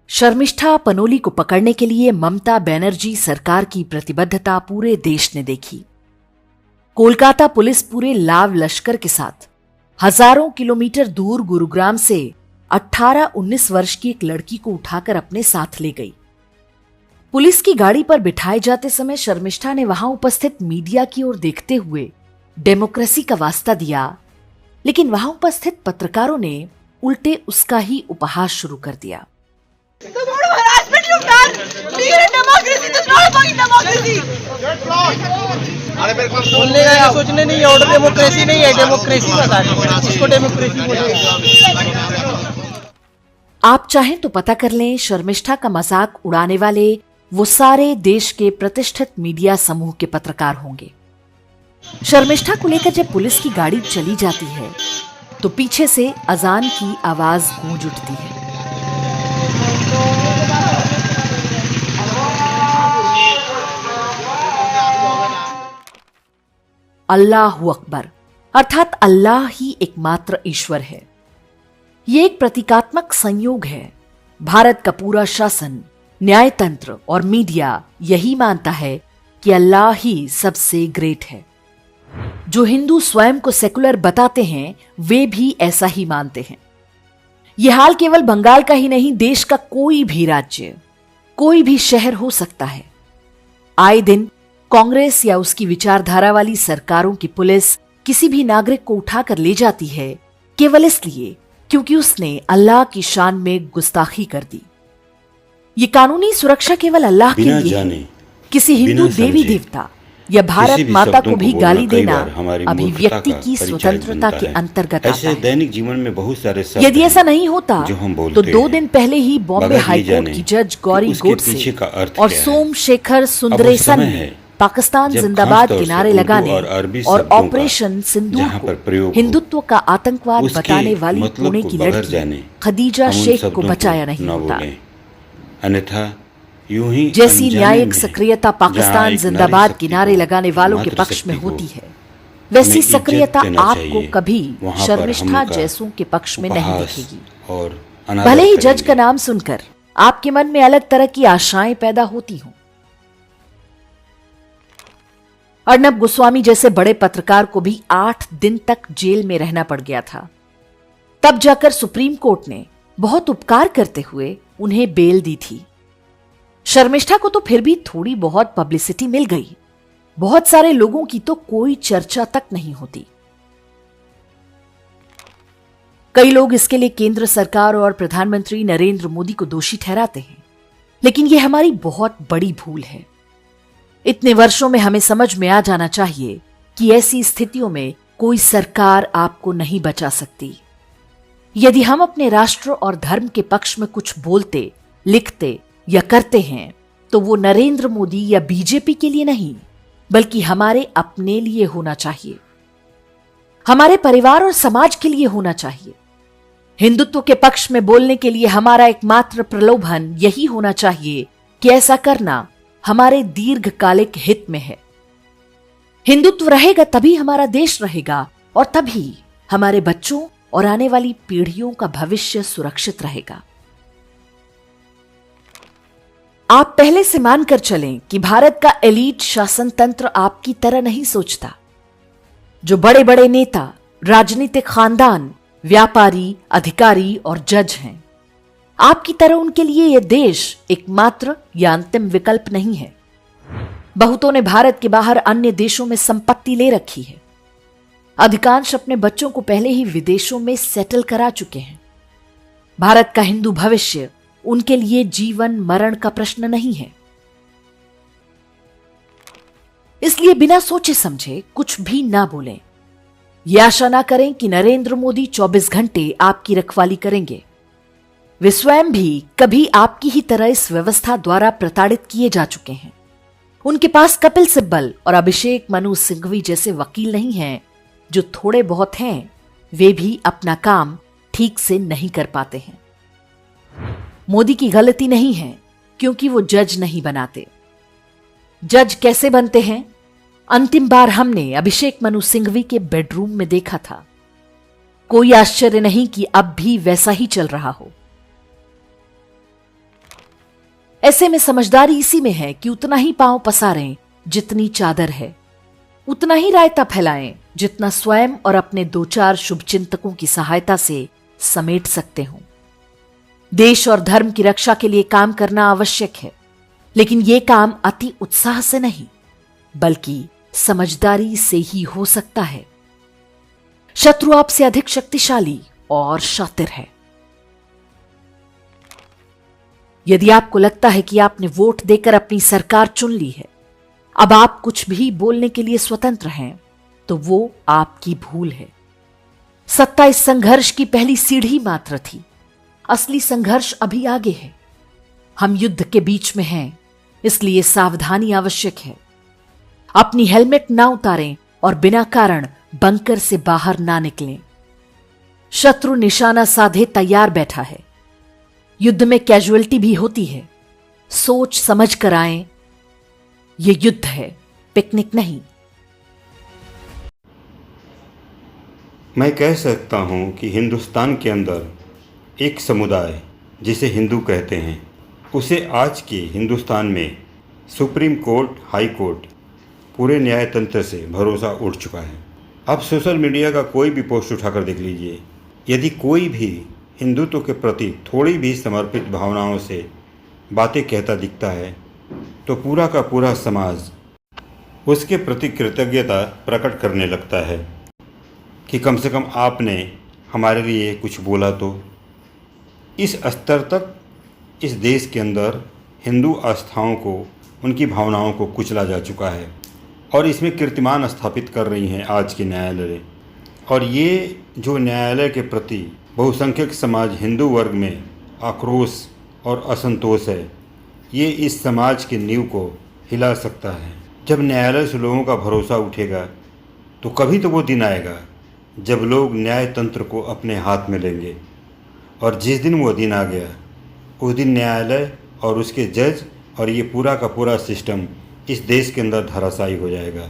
शर्मिष्ठा पनोली को पकड़ने के लिए ममता बनर्जी सरकार की प्रतिबद्धता पूरे देश ने देखी। कोलकाता पुलिस पूरे लाव लश्कर के साथ हजारों किलोमीटर दूर गुरुग्राम से 18-19 वर्ष की एक लड़की को उठाकर अपने साथ ले गई। पुलिस की गाड़ी पर बिठाए जाते समय शर्मिष्ठा ने वहां उपस्थित मीडिया की ओर देखते हुए डेमोक्रेसी का वास्ता दिया, लेकिन वहां उपस्थित पत्रकारों ने उल्टे उसका ही उपहास शुरू कर दिया। बोलने का सोचने नहीं, और डेमोक्रेसी नहीं है, डेमोक्रेसी बता दो इसको, डेमोक्रेसी आप चाहें तो पता कर लें, शर्मिष्ठा का मजाक उड़ाने वाले वो सारे देश के प्रतिष्ठित मीडिया समूह के पत्रकार होंगे। शर्मिष्ठा को लेकर जब पुलिस की गाड़ी चली जाती है तो पीछे से अजान की आवाज गूंज उठती है। अल्लाहु अकबर, अर्थात अल्लाह ही एकमात्र ईश्वर है। यह एक प्रतीकात्मक संयोग है। भारत का पूरा शासन, न्यायतंत्र और मीडिया यही मानता है कि अल्लाह ही सबसे ग्रेट है। जो हिंदू स्वयं को सेकुलर बताते हैं वे भी ऐसा ही मानते हैं। यह हाल केवल बंगाल का ही नहीं, देश का कोई भी राज्य, कोई भी शहर हो सकता है। आए दिन कांग्रेस या उसकी विचारधारा वाली सरकारों की पुलिस किसी भी नागरिक को उठाकर ले जाती है केवल इसलिए क्योंकि उसने अल्लाह की शान में गुस्ताखी कर दी। ये कानूनी सुरक्षा केवल अल्लाह के लिए है। किसी हिंदू देवी देवता या भारत माता को भी गाली देना अभिव्यक्ति की स्वतंत्रता के अंतर्गत आता है। दैनिक जीवन में बहुत सारे यदि ऐसा नहीं होता तो 2 दिन पहले ही बॉम्बे हाईकोर्ट की जज गौरी गोडसे और सोमशेखर सुंदरेसन ने पाकिस्तान जिंदाबाद के नारे लगाने और ऑपरेशन सिंदूर को हिंदुत्व का आतंकवाद बताने वाली पुणे की लड़की खदीजा शेख को बचाया नहीं होता। अन्यथा यूं ही जैसी न्यायिक सक्रियता पाकिस्तान जिंदाबाद के नारे लगाने वालों के पक्ष में होती है, वैसी सक्रियता आपको कभी शर्मिष्ठा जैसों के पक्ष में नहीं दिखेगी। भले ही जज का नाम सुनकर आपके मन में अलग तरह की आशाएं पैदा होती हों। अर्नब गोस्वामी जैसे बड़े पत्रकार को भी 8 दिन तक जेल में रहना पड़ गया था। तब जाकर सुप्रीम कोर्ट ने बहुत उपकार करते हुए उन्हें बेल दी थी। शर्मिष्ठा को तो फिर भी थोड़ी बहुत पब्लिसिटी मिल गई। बहुत सारे लोगों की तो कोई चर्चा तक नहीं होती। कई लोग इसके लिए केंद्र सरकार और प्रधानमंत्री नरेंद्र मोदी को दोषी ठहराते हैं, लेकिन यह हमारी बहुत बड़ी भूल है। इतने वर्षों में हमें समझ में आ जाना चाहिए कि ऐसी स्थितियों में कोई सरकार आपको नहीं बचा सकती। यदि हम अपने राष्ट्र और धर्म के पक्ष में कुछ बोलते, लिखते या करते हैं तो वो नरेंद्र मोदी या बीजेपी के लिए नहीं, बल्कि हमारे अपने लिए होना चाहिए, हमारे परिवार और समाज के लिए होना चाहिए। हिंदुत्व के पक्ष में बोलने के लिए हमारा एकमात्र प्रलोभन यही होना चाहिए कि ऐसा करना हमारे दीर्घकालिक हित में है। हिंदुत्व रहेगा तभी हमारा देश रहेगा और तभी हमारे बच्चों और आने वाली पीढ़ियों का भविष्य सुरक्षित रहेगा। आप पहले से मानकर चलें कि भारत का एलीट शासन तंत्र आपकी तरह नहीं सोचता। जो बड़े बड़े नेता, राजनीतिक खानदान, व्यापारी, अधिकारी और जज हैं, आपकी तरह उनके लिए यह देश एकमात्र या अंतिम विकल्प नहीं है। बहुतों ने भारत के बाहर अन्य देशों में संपत्ति ले रखी है। अधिकांश अपने बच्चों को पहले ही विदेशों में सेटल करा चुके हैं। भारत का हिंदू भविष्य उनके लिए जीवन मरण का प्रश्न नहीं है। इसलिए बिना सोचे समझे कुछ भी ना बोलें। यह आशा ना करें कि नरेंद्र मोदी 24 घंटे आपकी रखवाली करेंगे। वे स्वयं भी कभी आपकी ही तरह इस व्यवस्था द्वारा प्रताड़ित किए जा चुके हैं। उनके पास कपिल सिब्बल और अभिषेक मनु सिंघवी जैसे वकील नहीं हैं। जो थोड़े बहुत हैं वे भी अपना काम ठीक से नहीं कर पाते हैं। मोदी की गलती नहीं है क्योंकि वो जज नहीं बनाते। जज कैसे बनते हैं? अंतिम बार हमने अभिषेक मनु सिंघवी के बेडरूम में देखा था। कोई आश्चर्य नहीं कि अब भी वैसा ही चल रहा हो। ऐसे में समझदारी इसी में है कि उतना ही पांव पसारें जितनी चादर है, उतना ही रायता फैलाएं जितना स्वयं और अपने 2-4 शुभचिंतकों की सहायता से समेट सकते हो। देश और धर्म की रक्षा के लिए काम करना आवश्यक है, लेकिन यह काम अति उत्साह से नहीं बल्कि समझदारी से ही हो सकता है। शत्रु आपसे अधिक शक्तिशाली और शातिर है। यदि आपको लगता है कि आपने वोट देकर अपनी सरकार चुन ली है, अब आप कुछ भी बोलने के लिए स्वतंत्र हैं, तो वो आपकी भूल है। सत्ता इस संघर्ष की पहली सीढ़ी मात्र थी। असली संघर्ष अभी आगे है। हम युद्ध के बीच में हैं, इसलिए सावधानी आवश्यक है। अपनी हेलमेट ना उतारें और बिना कारण बंकर से बाहर ना निकलें। शत्रु निशाना साधे तैयार बैठा है। युद्ध में कैजुअलिटी भी होती है। सोच समझ कर आएं। यह युद्ध है, पिकनिक नहीं। मैं कह सकता हूँ कि हिंदुस्तान के अंदर एक समुदाय जिसे हिंदू कहते हैं, उसे आज के हिंदुस्तान में सुप्रीम कोर्ट, हाई कोर्ट, पूरे न्यायतंत्र से भरोसा उठ चुका है। अब सोशल मीडिया का कोई भी पोस्ट उठाकर देख लीजिए, यदि कोई भी हिंदुत्व के प्रति थोड़ी भी समर्पित भावनाओं से बातें कहता दिखता है तो पूरा का पूरा समाज उसके प्रति कृतज्ञता प्रकट करने लगता है कि कम से कम आपने हमारे लिए कुछ बोला तो। इस स्तर तक इस देश के अंदर हिंदू आस्थाओं को, उनकी भावनाओं को कुचला जा चुका है और इसमें कीर्तिमान स्थापित कर रही हैं आज के न्यायालय। और ये जो न्यायालय के प्रति बहुसंख्यक समाज हिंदू वर्ग में आक्रोश और असंतोष है, ये इस समाज की नींव को हिला सकता है। जब न्यायालय से लोगों का भरोसा उठेगा तो कभी तो वो दिन आएगा जब लोग न्यायतंत्र को अपने हाथ में लेंगे। और जिस दिन वो दिन आ गया, उस दिन न्यायालय और उसके जज और ये पूरा का पूरा सिस्टम इस देश के अंदर धराशायी हो जाएगा।